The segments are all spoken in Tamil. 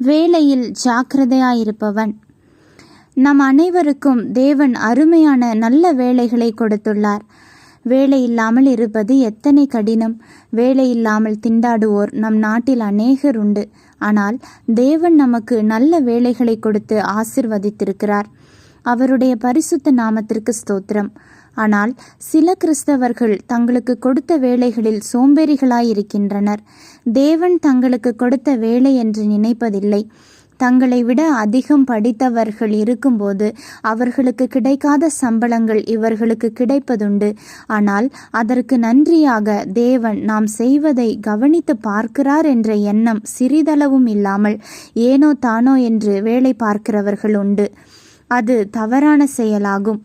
வேலையில் ஜாக்கிரதையாயிருப்பவன். நம் அனைவருக்கும் தேவன் அருமையான நல்ல வேலைகளை கொடுத்துள்ளார். வேலை இல்லாமல் இருப்பது எத்தனை கடினம். வேலை இல்லாமல் திண்டாடுவோர் நம் நாட்டில் அநேகர் உண்டு. ஆனால் தேவன் நமக்கு நல்ல வேலைகளை கொடுத்து ஆசிர்வதித்திருக்கிறார். அவருடைய பரிசுத்த நாமத்திற்கு ஸ்தோத்திரம். ஆனால் சில கிறிஸ்தவர்கள் தங்களுக்கு கொடுத்த வேலைகளில் சோம்பேறிகளாயிருக்கின்றனர். தேவன் தங்களுக்கு கொடுத்த வேலை என்று நினைப்பதில்லை. தங்களை விட அதிகம் படித்தவர்கள் இருக்கும்போது அவர்களுக்கு கிடைக்காத சம்பளங்கள் இவர்களுக்கு கிடைப்பதுண்டு. ஆனால் அதற்கு நன்றியாக தேவன் நாம் செய்வதை கவனித்து பார்க்கிறார் என்ற எண்ணம் சிறிதளவும் இல்லாமல் ஏனோ தானோ என்று வேலை பார்க்கிறவர்கள் உண்டு. அது தவறான செயலாகும்.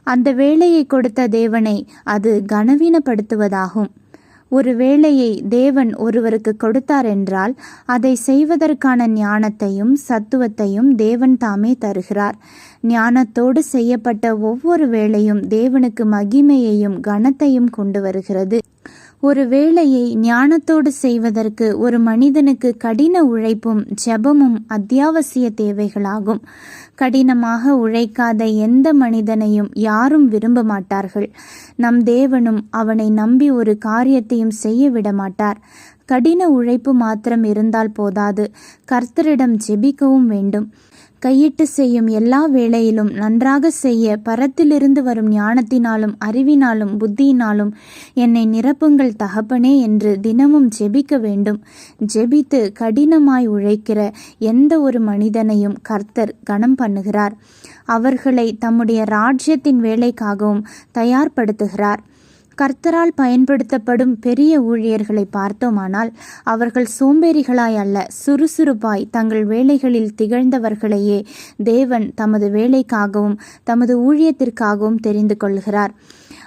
அந்த வேலையை கொடுத்த தேவனை அது கனவீனப்படுத்துவதாகும். ஒரு வேலையை தேவன் ஒருவருக்கு கொடுத்தார் என்றால் அதை செய்வதற்கான ஞானத்தையும் சத்துவத்தையும் தேவன் தாமே தருகிறார். ஞானத்தோடு செய்யப்பட்ட ஒவ்வொரு வேலையும் தேவனுக்கு மகிமையையும் கனத்தையும் கொண்டு வருகிறது. ஒரு வேலையை ஞானத்தோடு செய்வதற்கு ஒரு மனிதனுக்கு கடின உழைப்பும் ஜெபமும் அத்தியாவசிய தேவைகளாகும். கடினமாக உழைக்காத எந்த மனிதனையும் யாரும் விரும்ப மாட்டார்கள். நம் தேவனும் அவனை நம்பி ஒரு காரியத்தையும் செய்ய விட மாட்டார். கடின உழைப்பு மாத்திரம் இருந்தால் போதாது, கர்த்தரிடம் ஜெபிக்கவும் வேண்டும். கையிட்டு செய்யும் எல்லா வேளையிலும் நன்றாக செய்ய பரத்திலிருந்து வரும் ஞானத்தினாலும் அறிவினாலும் புத்தியினாலும் என்னை நிரப்புங்கள் தகப்பனே என்று தினமும் ஜெபிக்க வேண்டும். ஜெபித்து கடினமாய் உழைக்கிற எந்த ஒரு மனிதனையும் கர்த்தர் கனம் பண்ணுகிறார். அவர்களை தம்முடைய ராஜ்யத்தின் வேலைக்காகவும் தயார்படுத்துகிறார். கர்த்தரால் பயன்படுத்தப்படும் பெரிய ஊழியர்களை பார்த்தோமானால் அவர்கள் சோம்பேறிகளாய் அல்ல, சுறுசுறுப்பாய் தங்கள் வேலைகளில் திகழ்ந்தவர்களையே தேவன் தமது வேலைக்காகவும் தமது ஊழியத்திற்காகவும் தெரிந்து கொள்கிறார்.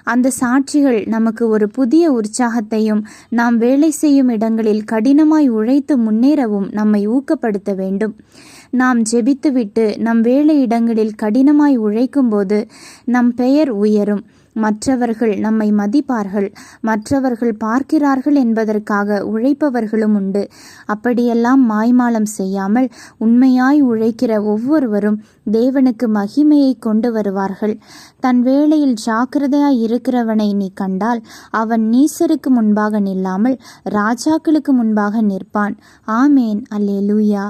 அந்த சாட்சிகள் நமக்கு ஒரு புதிய உற்சாகத்தையும் நாம் வேலை செய்யும் இடங்களில் கடினமாய் உழைத்து முன்னேறவும் நம்மை ஊக்கப்படுத்த வேண்டும். நாம் ஜெபித்துவிட்டு நம் வேலை இடங்களில் கடினமாய் உழைக்கும்போது நம் பெயர் உயரும். மற்றவர்கள் நம்மை மதிப்பார்கள். மற்றவர்கள் பார்க்கிறார்கள் என்பதற்காக உழைப்பவர்களும் உண்டு. அப்படியெல்லாம் மாய்மாலம் செய்யாமல் உண்மையாய் உழைக்கிற ஒவ்வொருவரும் தேவனுக்கு மகிமையை கொண்டு வருவார்கள். தன் வேளையில் ஜாக்கிரதையாய் இருக்கிறவனை நீ கண்டால் அவன் நீசருக்கு முன்பாக நில்லாமல் ராஜாக்களுக்கு முன்பாக நிற்பான். ஆமேன். அல்லேலூயா.